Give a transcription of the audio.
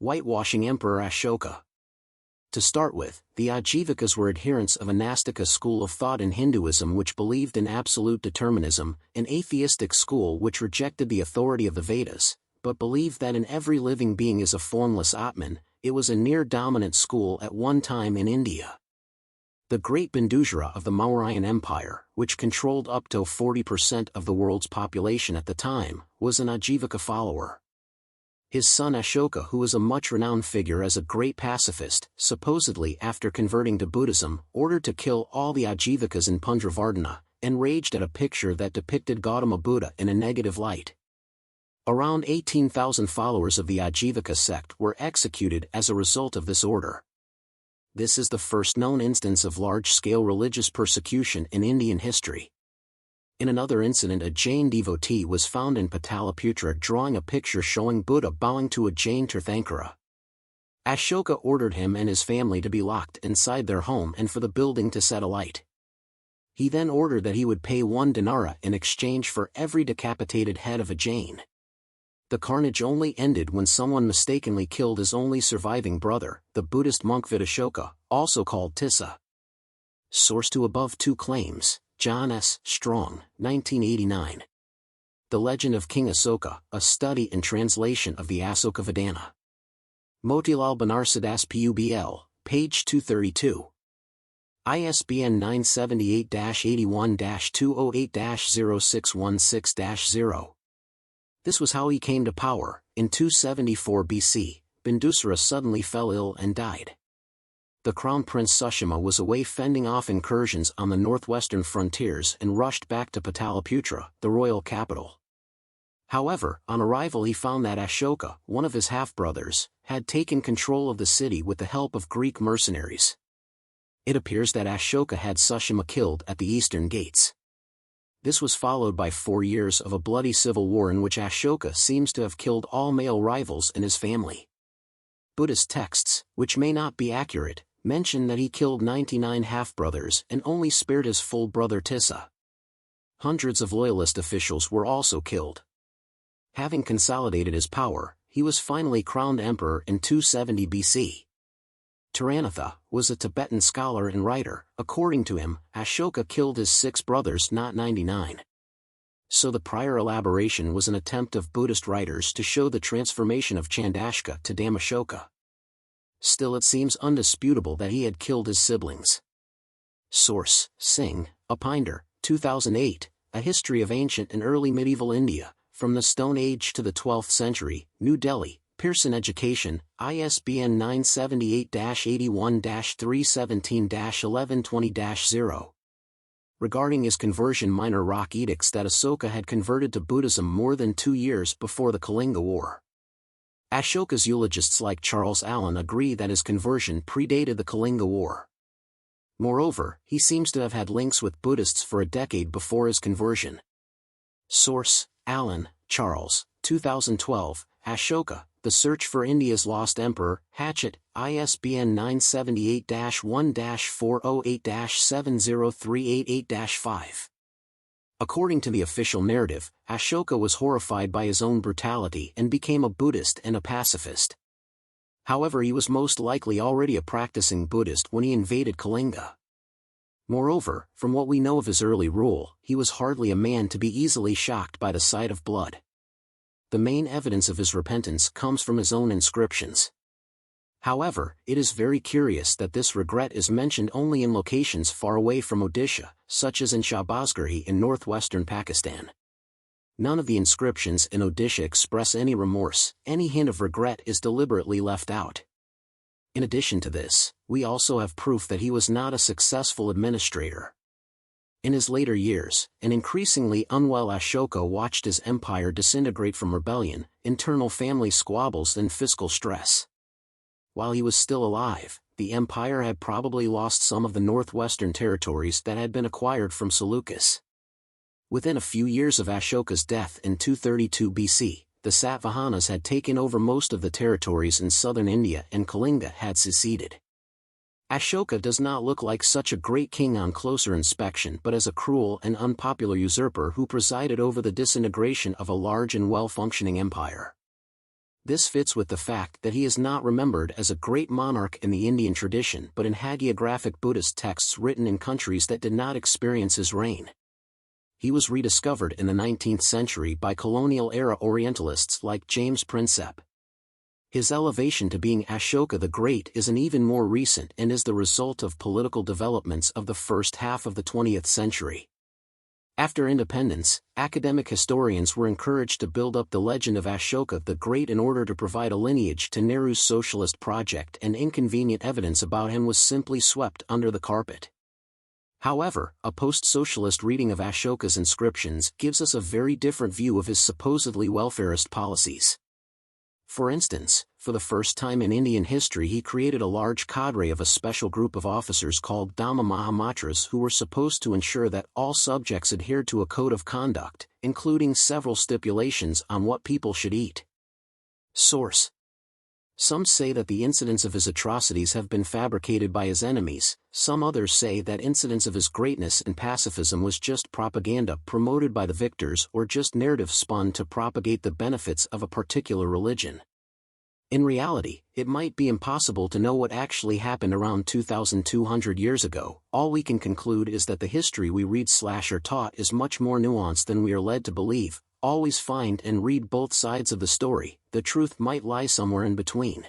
Whitewashing Emperor Ashoka. To start with, the Ajivikas were adherents of a Nastika school of thought in Hinduism which believed in absolute determinism, an atheistic school which rejected the authority of the Vedas, but believed that in every living being is a formless Atman. It was a near-dominant school at one time in India. The great Bindusara of the Mauryan Empire, which controlled up to 40% of the world's population at the time, was an Ajivika follower. His son Ashoka, who was a much-renowned figure as a great pacifist, supposedly after converting to Buddhism, ordered to kill all the Ajivikas in Punjravardhana, enraged at a picture that depicted Gautama Buddha in a negative light. Around 18,000 followers of the Ajivika sect were executed as a result of this order. This is the first known instance of large-scale religious persecution in Indian history. In another incident, a Jain devotee was found in Pataliputra drawing a picture showing Buddha bowing to a Jain Tirthankara. Ashoka ordered him and his family to be locked inside their home and for the building to set alight. He then ordered that he would pay 1 dinara in exchange for every decapitated head of a Jain. The carnage only ended when someone mistakenly killed his only surviving brother, the Buddhist monk Ashoka, also called Tissa. Source to above two claims. John S. Strong, 1989. The Legend of King Ashoka, a study and translation of the Ashoka-Vedana. Motilal Banarsidass Publ, page 232. ISBN 978-81-208-0616-0. This was how he came to power. In 274 BC, Bindusara suddenly fell ill and died. The Crown Prince Sushima was away fending off incursions on the northwestern frontiers and rushed back to Pataliputra, the royal capital. However, on arrival he found that Ashoka, one of his half-brothers, had taken control of the city with the help of Greek mercenaries. It appears that Ashoka had Sushima killed at the eastern gates. This was followed by 4 years of a bloody civil war in which Ashoka seems to have killed all male rivals in his family. Buddhist texts, which may not be accurate, mention that he killed 99 half-brothers and only spared his full brother Tissa. Hundreds of loyalist officials were also killed. Having consolidated his power, he was finally crowned emperor in 270 BC. Taranatha was a Tibetan scholar and writer. According to him, Ashoka killed his 6 brothers, not 99. So the prior elaboration was an attempt of Buddhist writers to show the transformation of Chandashka to Damashoka. Still, it seems undisputable that he had killed his siblings. Source: Singh, Upinder, 2008, A History of Ancient and Early Medieval India, From the Stone Age to the 12th Century, New Delhi, Pearson Education, ISBN 978-81-317-1120-0. Regarding his conversion, minor rock edicts that Ashoka had converted to Buddhism more than 2 years before the Kalinga War. Ashoka's eulogists like Charles Allen agree that his conversion predated the Kalinga War. Moreover, he seems to have had links with Buddhists for a decade before his conversion. Source: Allen, Charles, 2012, Ashoka, The Search for India's Lost Emperor, Hatchet, ISBN 978-1-408-70388-5. According to the official narrative, Ashoka was horrified by his own brutality and became a Buddhist and a pacifist. However, he was most likely already a practicing Buddhist when he invaded Kalinga. Moreover, from what we know of his early rule, he was hardly a man to be easily shocked by the sight of blood. The main evidence of his repentance comes from his own inscriptions. However, it is very curious that this regret is mentioned only in locations far away from Odisha, such as in Shahbazgarhi in northwestern Pakistan. None of the inscriptions in Odisha express any remorse. Any hint of regret is deliberately left out. In addition to this, we also have proof that he was not a successful administrator. In his later years, an increasingly unwell Ashoka watched his empire disintegrate from rebellion, internal family squabbles and fiscal stress. While he was still alive, the empire had probably lost some of the northwestern territories that had been acquired from Seleucus. Within a few years of Ashoka's death in 232 BC, the Satavahanas had taken over most of the territories in southern India and Kalinga had seceded. Ashoka does not look like such a great king on closer inspection, but as a cruel and unpopular usurper who presided over the disintegration of a large and well-functioning empire. This fits with the fact that he is not remembered as a great monarch in the Indian tradition but in hagiographic Buddhist texts written in countries that did not experience his reign. He was rediscovered in the 19th century by colonial-era Orientalists like James Prinsep. His elevation to being Ashoka the Great is an even more recent and is the result of political developments of the first half of the 20th century. After independence, academic historians were encouraged to build up the legend of Ashoka the Great in order to provide a lineage to Nehru's socialist project, and inconvenient evidence about him was simply swept under the carpet. However, a post-socialist reading of Ashoka's inscriptions gives us a very different view of his supposedly welfarist policies. For instance, for the first time in Indian history he created a large cadre of a special group of officers called Dhamma Mahamatras who were supposed to ensure that all subjects adhered to a code of conduct, including several stipulations on what people should eat. Source: some say that the incidents of his atrocities have been fabricated by his enemies, some others say that incidents of his greatness and pacifism was just propaganda promoted by the victors or just narrative spun to propagate the benefits of a particular religion. In reality, it might be impossible to know what actually happened around 2,200 years ago. All we can conclude is that the history we read/are taught is much more nuanced than we are led to believe. Always find and read both sides of the story, the truth might lie somewhere in between.